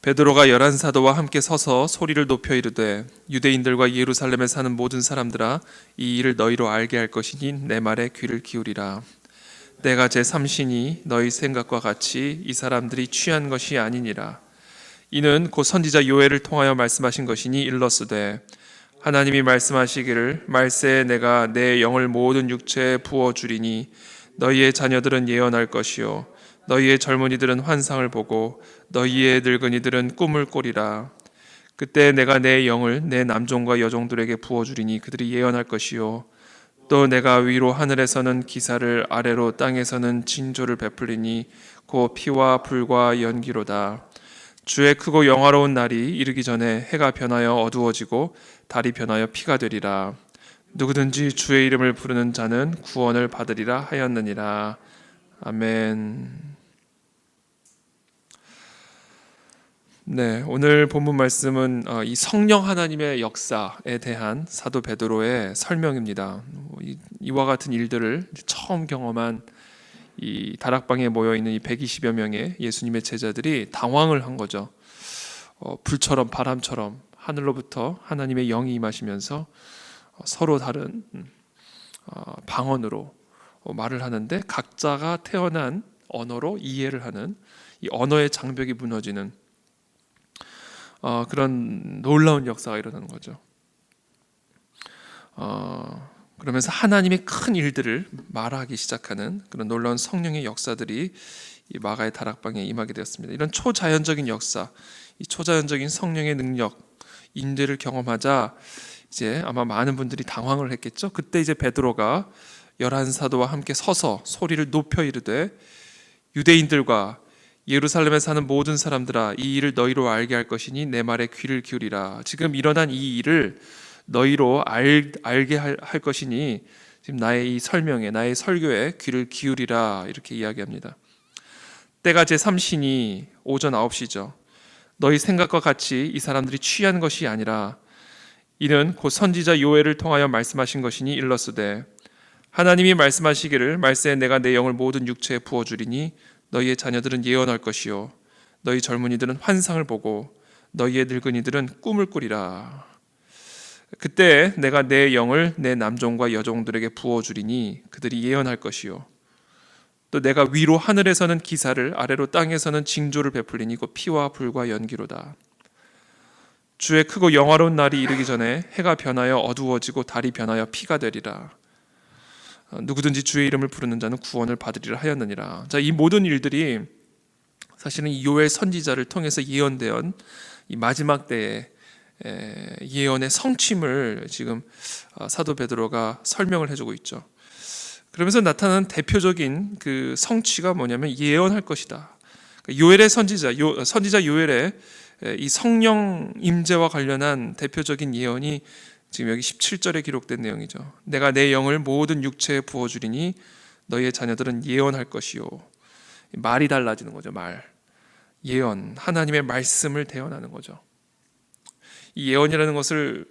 베드로가 11 사도와 함께 서서 소리를 높여 이르되 유대인들과 예루살렘에 사는 모든 사람들아 이 일을 너희로 알게 할 것이니 내 말에 귀를 기울이라. 내가 제3신이 너희 생각과 같이 이 사람들이 취한 것이 아니니라. 이는 곧 선지자 요엘을 통하여 말씀하신 것이니 일렀으되 하나님이 말씀하시기를 말세에 내가 내 영을 모든 육체에 부어주리니 너희의 자녀들은 예언할 것이요 너희의 젊은이들은 환상을 보고 너희의 늙은이들은 꿈을 꾸리라. 그때 내가 내 영을 내 남종과 여종들에게 부어주리니 그들이 예언할 것이요 또 내가 위로 하늘에서는 기사를 아래로 땅에서는 징조를 베풀리니 곧 피와 불과 연기로다. 주의 크고 영화로운 날이 이르기 전에 해가 변하여 어두워지고 달이 변하여 피가 되리라. 누구든지 주의 이름을 부르는 자는 구원을 받으리라 하였느니라. 아멘. 네, 오늘 본문 말씀은 이 성령 하나님의 역사에 대한 사도 베드로의 설명입니다. 이와 같은 일들을 처음 경험한 이 다락방에 모여 있는 이 120여 명의 예수님의 제자들이 당황을 한 거죠. 불처럼 바람처럼 하늘로부터 하나님의 영이 임하시면서 서로 다른 방언으로 말을 하는데 각자가 태어난 언어로 이해를 하는 이 언어의 장벽이 무너지는 그런 놀라운 역사가 일어나는 거죠. 그러면서 하나님의 큰 일들을 말하기 시작하는 그런 놀라운 성령의 역사들이 이 마가의 다락방에 임하게 되었습니다. 이런 초자연적인 역사, 이 초자연적인 성령의 능력, 인재를 경험하자 이제 아마 많은 분들이 당황을 했겠죠. 그때 이제 베드로가 11사도와 함께 서서 소리를 높여 이르되 유대인들과 예루살렘에 사는 모든 사람들아 이 일을 너희로 알게 할 것이니 내 말에 귀를 기울이라. 지금 일어난 이 일을 너희로 알게 할 것이니 지금 나의 이 설명에 나의 설교에 귀를 기울이라 이렇게 이야기합니다. 때가 제3신이 오전 9시죠. 너희 생각과 같이 이 사람들이 취한 것이 아니라 이는 곧 선지자 요엘을 통하여 말씀하신 것이니 일렀으되 하나님이 말씀하시기를 말세에 내가 내 영을 모든 육체에 부어주리니 너희의 자녀들은 예언할 것이요 너희 젊은이들은 환상을 보고 너희의 늙은이들은 꿈을 꾸리라. 그때 내가 내 영을 내 남종과 여종들에게 부어주리니 그들이 예언할 것이요 또 내가 위로 하늘에서는 기사를 아래로 땅에서는 징조를 베풀리니 곧 피와 불과 연기로다. 주의 크고 영화로운 날이 이르기 전에 해가 변하여 어두워지고 달이 변하여 피가 되리라. 누구든지 주의 이름을 부르는 자는 구원을 받으리라 하였느니라. 자, 이 모든 일들이 사실은 이 요엘 선지자를 통해서 예언되었 이 마지막 때의 예언의 성취를 지금 사도 베드로가 설명을 해주고 있죠. 그러면서 나타나는 대표적인 그 성취가 뭐냐면 예언할 것이다. 요엘의 선지자 요엘의 이 성령 임재와 관련한 대표적인 예언이 지금 여기 17절에 기록된 내용이죠. 내가 내 영을 모든 육체에 부어주리니 너희의 자녀들은 예언할 것이요. 말이 달라지는 거죠. 예언, 하나님의 말씀을 대언하는 거죠. 이 예언이라는 것을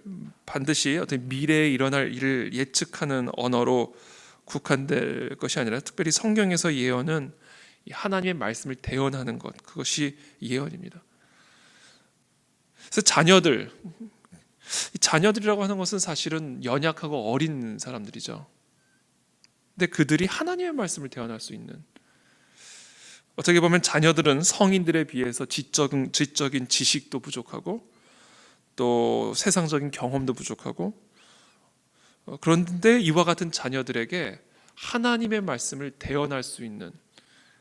반드시 어떤 미래에 일어날 일을 예측하는 언어로 국한될 것이 아니라 특별히 성경에서 예언은 하나님의 말씀을 대언하는 것, 그것이 예언입니다. 그래서 자녀들이라고 하는 것은 사실은 연약하고 어린 사람들이죠. 근데 그들이 하나님의 말씀을 대언할 수 있는, 어떻게 보면 자녀들은 성인들에 비해서 지적인 지식도 부족하고 또 세상적인 경험도 부족하고 그런데 이와 같은 자녀들에게 하나님의 말씀을 대언할 수 있는,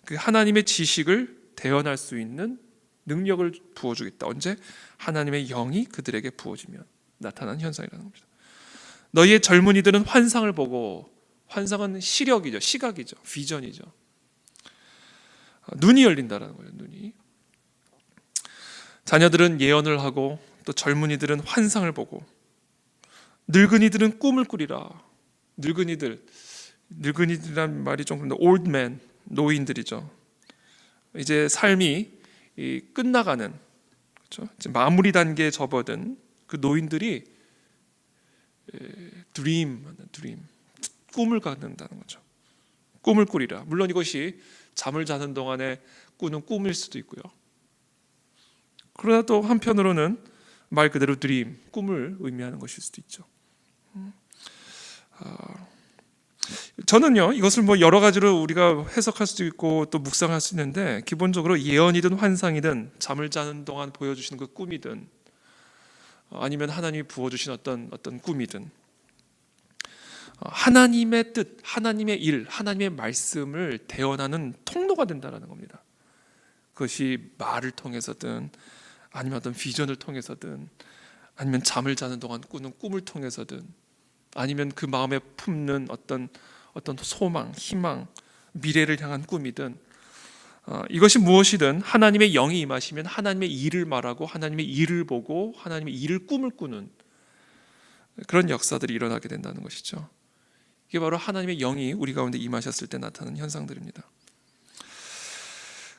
그 하나님의 지식을 대언할 수 있는 능력을 부어주겠다. 언제? 하나님의 영이 그들에게 부어지면 나타나는 현상이라는 겁니다. 너희의 젊은이들은 환상을 보고, 환상은 시력이죠, 시각이죠, 비전이죠. 눈이 열린다라는 거예요. 눈이. 자녀들은 예언을 하고 또 젊은이들은 환상을 보고 늙은이들은 꿈을 꾸리라. 늙은이들이란 말이 좀 그런데 old man, 노인들이죠. 이제 삶이 끝나가는, 그렇죠? 이제 마무리 단계에 접어든 그 노인들이 드림, 꿈을 갖는다는 거죠. 꿈을 꾸리라. 물론 이것이 잠을 자는 동안에 꾸는 꿈일 수도 있고요. 그러나 또 한편으로는 말 그대로 드림, 꿈을 의미하는 것일 수도 있죠. 저는요, 이것을 뭐 여러 가지로 우리가 해석할 수도 있고 또 묵상할 수 있는데, 기본적으로 예언이든 환상이든 잠을 자는 동안 보여주시는 그 꿈이든 아니면 하나님이 부어주신 어떤 꿈이든 하나님의 뜻, 하나님의 일, 하나님의 말씀을 대언하는 통로가 된다는 겁니다. 그것이 말을 통해서든 아니면 어떤 비전을 통해서든 아니면 잠을 자는 동안 꾸는 꿈을 통해서든 아니면 그 마음에 품는 어떤 소망, 희망, 미래를 향한 꿈이든 이것이 무엇이든 하나님의 영이 임하시면 하나님의 일을 말하고 하나님의 일을 보고 하나님의 일을 꿈을 꾸는 그런 역사들이 일어나게 된다는 것이죠. 이게 바로 하나님의 영이 우리 가운데 임하셨을 때 나타나는 현상들입니다.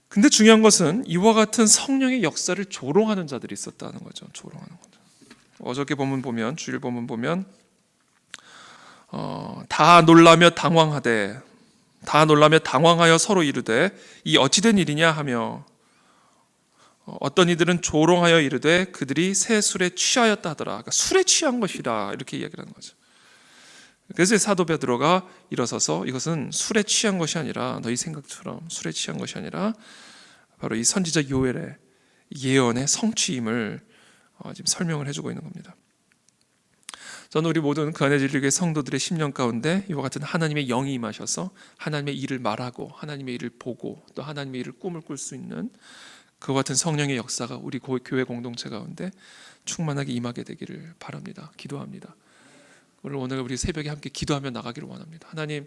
근데 중요한 것은 이와 같은 성령의 역사를 조롱하는 자들이 있었다는 거죠. 조롱하는 거죠. 어저께 본문 보면, 주일 본문 보면 다 놀라며 당황하되, 다 놀라며 당황하여 서로 이르되 이 어찌된 일이냐 하며, 어떤 이들은 조롱하여 이르되 그들이 새 술에 취하였다 하더라. 그러니까 술에 취한 것이라 이렇게 이야기를 하는 거죠. 그래서 사도 베드로가 일어서서 이것은 술에 취한 것이 아니라, 너희 생각처럼 술에 취한 것이 아니라 바로 이 선지자 요엘의 예언의 성취임을 지금 설명을 해주고 있는 겁니다. 저는 우리 모든 그 안에 진리교회 성도들의 심령 가운데 이와 같은 하나님의 영이 임하셔서 하나님의 일을 말하고 하나님의 일을 보고 또 하나님의 일을 꿈을 꿀 수 있는 그와 같은 성령의 역사가 우리 교회 공동체 가운데 충만하게 임하게 되기를 바랍니다. 기도합니다. 오늘 우리 새벽에 함께 기도하며 나가기를 원합니다. 하나님,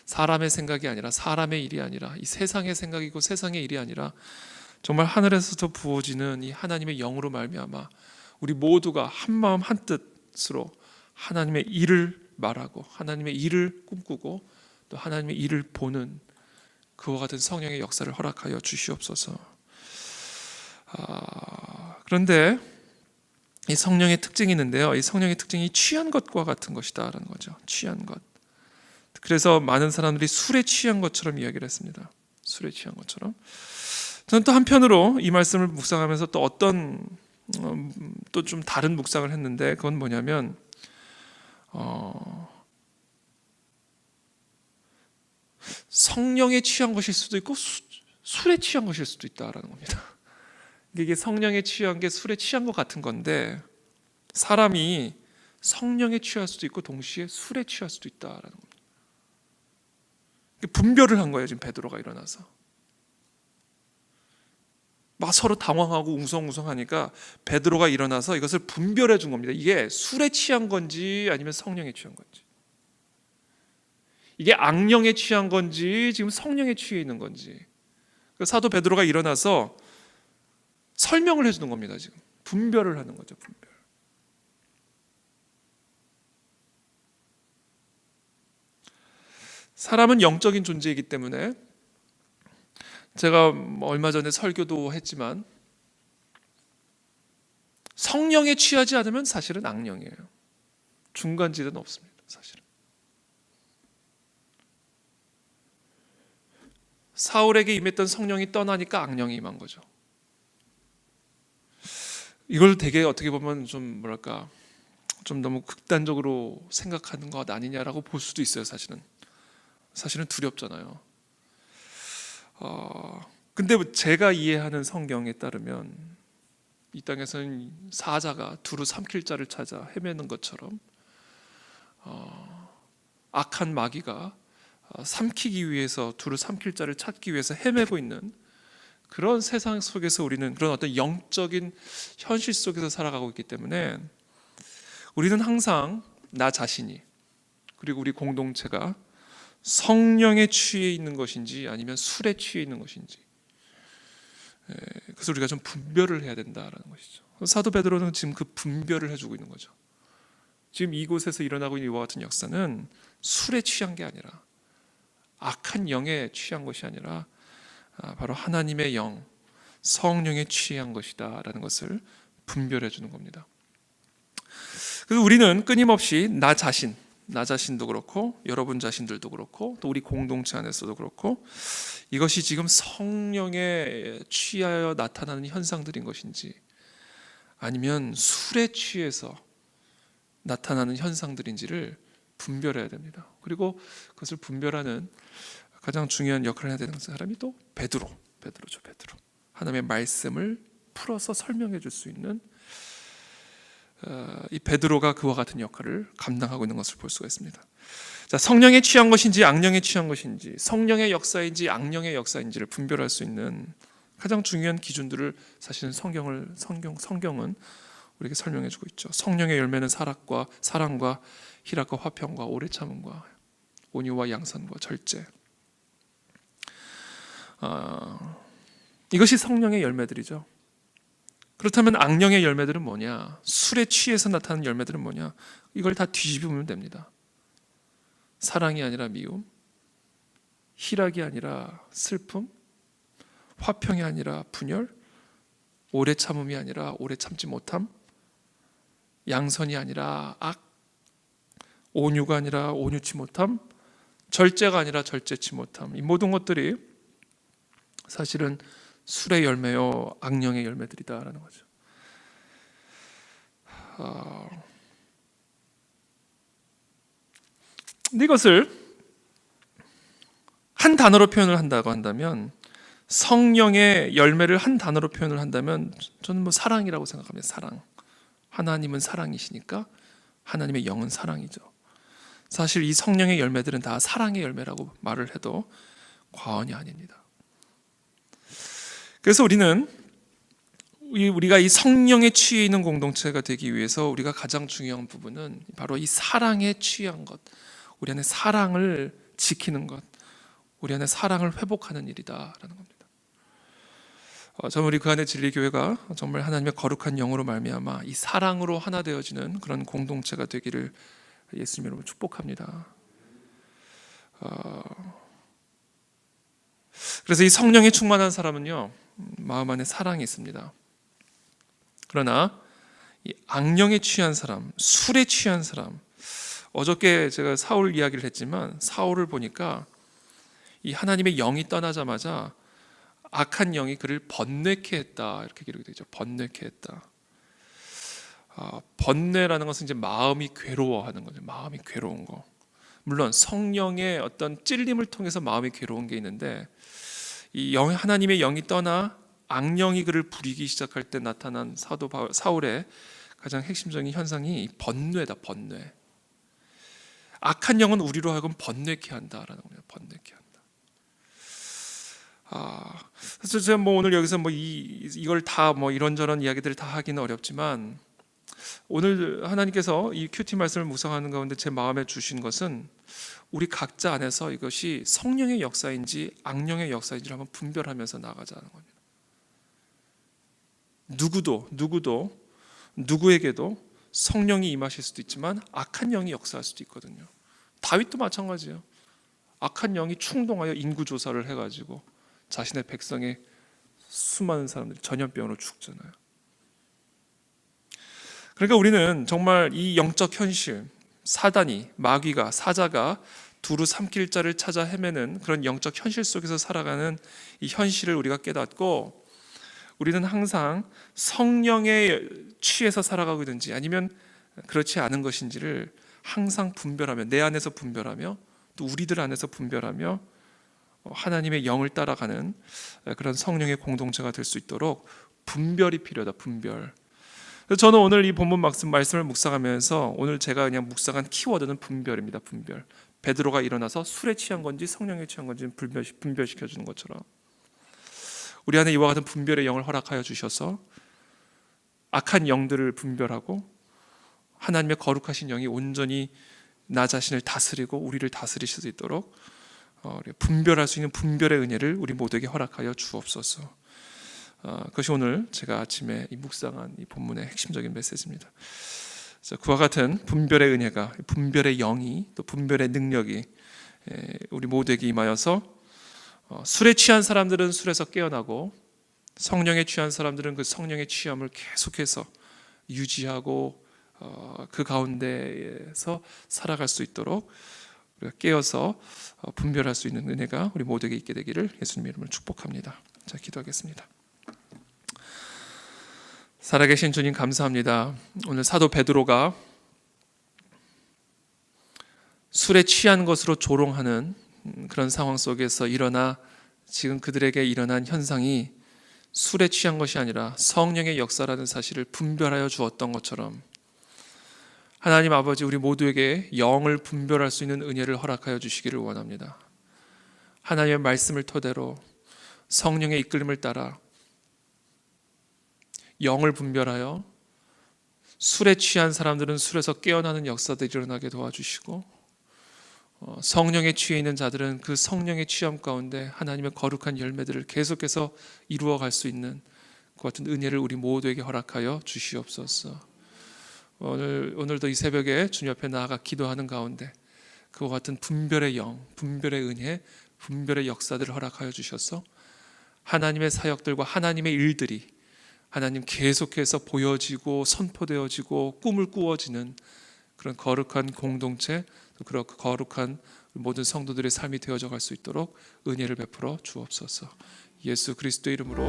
사람의 생각이 아니라, 사람의 일이 아니라, 이 세상의 생각이고 세상의 일이 아니라 정말 하늘에서부터 부어지는 이 하나님의 영으로 말미암아 우리 모두가 한 마음 한 뜻으로 하나님의 일을 말하고 하나님의 일을 꿈꾸고 또 하나님의 일을 보는 그와 같은 성령의 역사를 허락하여 주시옵소서. 그런데 이 성령의 특징이 있는데요, 이 성령의 특징이 취한 것과 같은 것이다라는 거죠. 취한 것. 그래서 많은 사람들이 술에 취한 것처럼 이야기를 했습니다. 술에 취한 것처럼. 저는 또 한편으로 이 말씀을 묵상하면서 또 어떤 또 좀 다른 묵상을 했는데, 그건 뭐냐면 성령에 취한 것일 수도 있고 술에 취한 것일 수도 있다라는 겁니다. 이게 성령에 취한 게 술에 취한 것 같은 건데, 사람이 성령에 취할 수도 있고 동시에 술에 취할 수도 있다라는 겁니다. 분별을 한 거예요. 지금 베드로가 일어나서 막 서로 당황하고 웅성웅성하니까 베드로가 일어나서 이것을 분별해 준 겁니다. 이게 술에 취한 건지 아니면 성령에 취한 건지, 이게 악령에 취한 건지 지금 성령에 취해 있는 건지, 사도 베드로가 일어나서 설명을 해주는 겁니다. 지금 분별을 하는 거죠. 분별. 사람은 영적인 존재이기 때문에, 제가 얼마 전에 설교도 했지만 성령에 취하지 않으면 사실은 악령이에요. 중간지대는 없습니다. 사실은 사울에게 임했던 성령이 떠나니까 악령이 임한 거죠. 이걸 되게 어떻게 보면 좀 너무 극단적으로 생각하는 것 아니냐라고 볼 수도 있어요. 사실은 두렵잖아요. 근데 제가 이해하는 성경에 따르면 이 땅에서는 사자가 두루 삼킬 자를 찾아 헤매는 것처럼 악한 마귀가 삼키기 위해서, 두루 삼킬 자를 찾기 위해서 헤매고 있는 그런 세상 속에서 우리는 그런 어떤 영적인 현실 속에서 살아가고 있기 때문에 우리는 항상 나 자신이 그리고 우리 공동체가 성령에 취해 있는 것인지 아니면 술에 취해 있는 것인지, 그래서 우리가 좀 분별을 해야 된다라는 것이죠. 사도 베드로는 지금 그 분별을 해주고 있는 거죠. 지금 이곳에서 일어나고 있는 이와 같은 역사는 술에 취한 게 아니라, 악한 영에 취한 것이 아니라 바로 하나님의 영, 성령에 취한 것이다라는 것을 분별해 주는 겁니다. 그래서 우리는 끊임없이 나 자신도 그렇고 여러분 자신들도 그렇고 또 우리 공동체 안에서도 그렇고 이것이 지금 성령에 취하여 나타나는 현상들인 것인지 아니면 술에 취해서 나타나는 현상들인지를 분별해야 됩니다. 그리고 그것을 분별하는 가장 중요한 역할을 해야 되는 사람이 또 베드로죠. 하나님의 말씀을 풀어서 설명해 줄 수 있는 이 베드로가 그와 같은 역할을 감당하고 있는 것을 볼 수가 있습니다. 자, 성령에 취한 것인지 악령에 취한 것인지, 성령의 역사인지 악령의 역사인지를 분별할 수 있는 가장 중요한 기준들을 사실은 성경은 우리에게 설명해 주고 있죠. 성령의 열매는 사랑과 희락과 화평과 오래 참음과 온유와 양선과 절제. 이것이 성령의 열매들이죠. 그렇다면 악령의 열매들은 뭐냐? 술에 취해서 나타나는 열매들은 뭐냐? 이걸 다 뒤집으면 됩니다. 사랑이 아니라 미움, 희락이 아니라 슬픔, 화평이 아니라 분열, 오래 참음이 아니라 오래 참지 못함, 양선이 아니라 악, 온유가 아니라 온유치 못함, 절제가 아니라 절제치 못함. 이 모든 것들이 사실은 술의 열매요 악령의 열매들이다라는 거죠. 근데 이것을 한 단어로 표현을 한다고 한다면, 성령의 열매를 한 단어로 표현을 한다면 저는 사랑이라고 생각합니다. 사랑. 하나님은 사랑이시니까 하나님의 영은 사랑이죠. 사실 이 성령의 열매들은 다 사랑의 열매라고 말을 해도 과언이 아닙니다. 그래서 우리가 이 성령에 취해 있는 공동체가 되기 위해서 우리가 가장 중요한 부분은 바로 이 사랑에 취한 것, 우리 안에 사랑을 지키는 것, 우리 안에 사랑을 회복하는 일이다라는 겁니다. 저는 우리 그 안에 진리교회가 정말 하나님의 거룩한 영으로 말미암아 이 사랑으로 하나 되어지는 그런 공동체가 되기를 예수님 이름으로 축복합니다. 그래서 이 성령에 충만한 사람은요, 마음 안에 사랑이 있습니다. 그러나 이 악령에 취한 사람, 술에 취한 사람, 어저께 제가 사울 이야기를 했지만 사울을 보니까 이 하나님의 영이 떠나자마자 악한 영이 그를 번뇌케 했다, 이렇게 기록이 되죠. 번뇌케 했다. 번뇌라는 것은 이제 마음이 괴로워하는 거죠. 마음이 괴로운 거. 물론 성령의 어떤 찔림을 통해서 마음이 괴로운 게 있는데, 이 하나님의 영이 떠나 악령이 그를 부리기 시작할 때 나타난 사울의 가장 핵심적인 현상이 번뇌다. 번뇌. 악한 영은 우리로 하여금 번뇌케 한다라는 겁니다. 번뇌케 한다. 그래서 제가 오늘 여기서 이걸 다 이런저런 이야기들을 다 하기는 어렵지만, 오늘 하나님께서 이 큐티 말씀을 묵상하는 가운데 제 마음에 주신 것은 우리 각자 안에서 이것이 성령의 역사인지 악령의 역사인지를 한번 분별하면서 나아가자는 겁니다. 누구에게도 성령이 임하실 수도 있지만 악한 영이 역사할 수도 있거든요. 다윗도 마찬가지예요. 악한 영이 충동하여 인구조사를 해가지고 자신의 백성의 수많은 사람들이 전염병으로 죽잖아요. 그러니까 우리는 정말 이 영적 현실, 사단이, 마귀가, 사자가 두루 삼킬 자를 찾아 헤매는 그런 영적 현실 속에서 살아가는 이 현실을 우리가 깨닫고, 우리는 항상 성령에 취해서 살아가고 있는지 아니면 그렇지 않은 것인지를 항상 분별하며, 내 안에서 분별하며 또 우리들 안에서 분별하며 하나님의 영을 따라가는 그런 성령의 공동체가 될 수 있도록 분별이 필요하다. 분별. 그래서 저는 오늘 이 본문 말씀을 묵상하면서 오늘 제가 그냥 묵상한 키워드는 분별입니다. 분별. 베드로가 일어나서 술에 취한 건지 성령에 취한 건지 분별시켜 주는 것처럼 우리 안에 이와 같은 분별의 영을 허락하여 주셔서 악한 영들을 분별하고 하나님의 거룩하신 영이 온전히 나 자신을 다스리고 우리를 다스리실 수 있도록 분별할 수 있는 분별의 은혜를 우리 모두에게 허락하여 주옵소서. 그것이 오늘 제가 아침에 묵상한 이 본문의 핵심적인 메시지입니다. 그와 같은 분별의 은혜가, 분별의 영이, 또 분별의 능력이 우리 모두에게 임하여서 술에 취한 사람들은 술에서 깨어나고 성령에 취한 사람들은 그 성령의 취함을 계속해서 유지하고 그 가운데에서 살아갈 수 있도록 우리가 깨어서 분별할 수 있는 은혜가 우리 모두에게 있게 되기를 예수님의 이름으로 축복합니다. 자, 기도하겠습니다. 살아계신 주님 감사합니다. 오늘 사도 베드로가 술에 취한 것으로 조롱하는 그런 상황 속에서 일어나 지금 그들에게 일어난 현상이 술에 취한 것이 아니라 성령의 역사라는 사실을 분별하여 주었던 것처럼 하나님 아버지, 우리 모두에게 영을 분별할 수 있는 은혜를 허락하여 주시기를 원합니다. 하나님의 말씀을 토대로 성령의 이끌림을 따라 영을 분별하여 술에 취한 사람들은 술에서 깨어나는 역사들이 일어나게 도와주시고, 성령에 취해 있는 자들은 그 성령의 취함 가운데 하나님의 거룩한 열매들을 계속해서 이루어갈 수 있는 그 같은 은혜를 우리 모두에게 허락하여 주시옵소서. 오늘도 이 새벽에 주님 앞에 나아가 기도하는 가운데 그와 같은 분별의 영, 분별의 은혜, 분별의 역사들을 허락하여 주셔서 하나님의 사역들과 하나님의 일들이 하나님 계속해서 보여지고 선포되어지고 꿈을 꾸어지는 그런 거룩한 공동체, 그런 거룩한 모든 성도들의 삶이 되어져 갈 수 있도록 은혜를 베풀어 주옵소서. 예수 그리스도의 이름으로